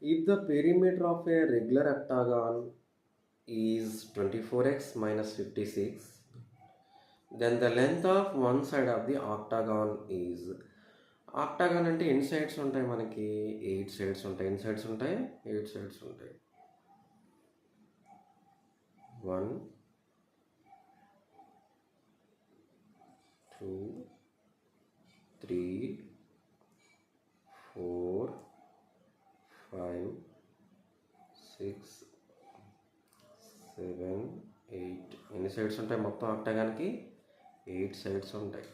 If the perimeter of a regular octagon is 24x minus 56, then the length of one side of the octagon is, octagon అంటే ఎన్ని sides ఉంటాయి మనకి? 8 sides ఉంటాయి. ఎన్ని sides ఉంటాయి? 8 sides ఉంటాయి. 1 2 3 4 5 6 7 8. ఎన్ని సైడ్స్ ఉంటాయి మొత్తం ఆక్టాగాన్కి? 8 సైడ్స్ ఉంటాయి.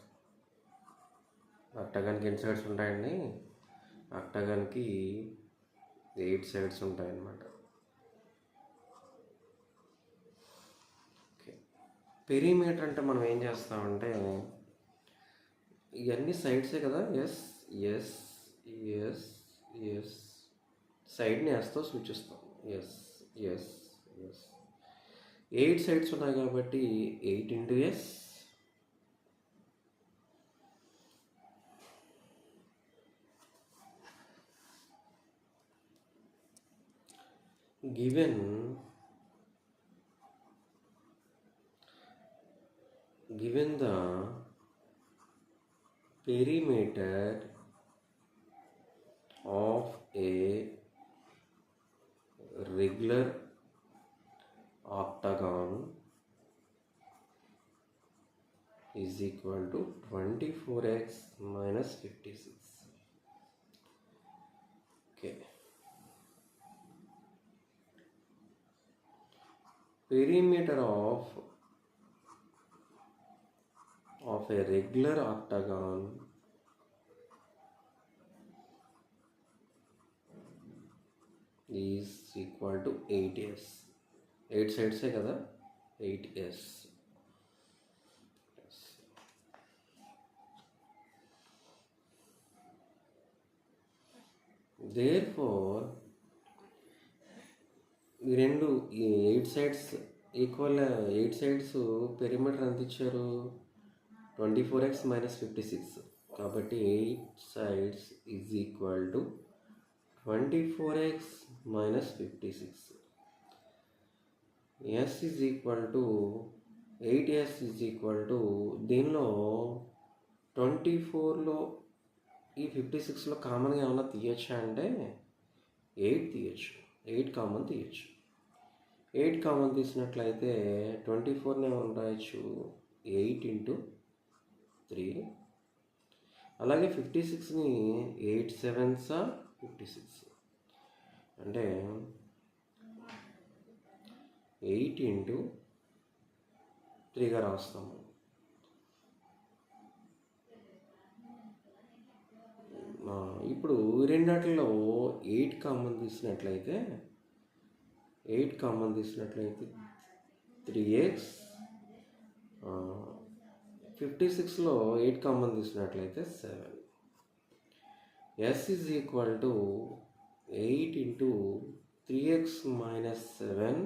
ఆక్టాగాన్కి ఎన్ని సైడ్స్ ఉంటాయండి? ఆక్టాగాన్కి 8 సైడ్స్ ఉంటాయన్నమాట. ఓకే, పెరిమీటర్ అంటే మనం ఏం చేస్తామంటే ఇవన్నీ సైడ్సే కదా. ఎస్ ఎస్ ఎస్ ఎస్ సైడ్ని ఎస్తో సూచిస్తాం. ఎస్ ఎస్ ఎస్ 8 సైడ్స్ ఉన్నాయి కాబట్టి 8 into S given the perimeter of a regular octagon is equal to 24x minus 56. Okay. Perimeter of a regular octagon is equal to 8s. 8 sides है కదా, 8s. Therefore ఈ 8 sides equal. 8 sides perimeter ఎంత ఇచ్చారు? 24x minus 56. కాబట్టి 8 sides is equal to 24x minus 56. S is equal to 8s is equal to, దీనిలో 24లో ఈ 56లో కామన్గా ఏమన్నా తీయచ్చా అంటే 8 తీయచ్చు. 8 కామన్ తీయచ్చు. 8 కామన్ తీసినట్లయితే 24ని ఏమని రాయొచ్చు? 8 ఇంటూ 3. అలాగే 56ని 8 7s 56 అంటే 8 ఇంటూ 3గా రాస్తాము. ఇప్పుడు రెండాటిలో 8 కామన్ తీసినట్లయితే 3x, 56లో 8 కామన్ తీసినట్లయితే 7. S is equal to 8 into 3x minus 7.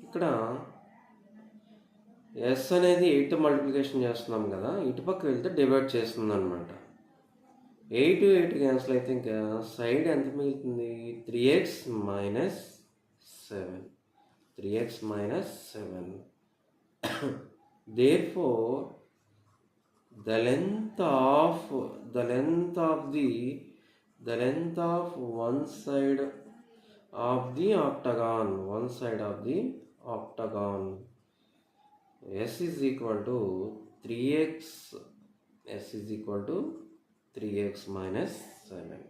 ఇక్కడ ఎస్ అనేది 8తో మల్టిప్లికేషన్ చేస్తున్నాం కదా, ఇటుపక్క వెళ్తే డివైడ్ చేస్తుంది అనమాట. 8 8 క్యాన్సిల్ అయితే ఇంకా సైడ్ ఎంత మిగులుతుంది? 3x minus 7. 3x minus 7. Therefore, the length of one side of the octagon, S is equal to 3x. S is equal to 3x minus 7.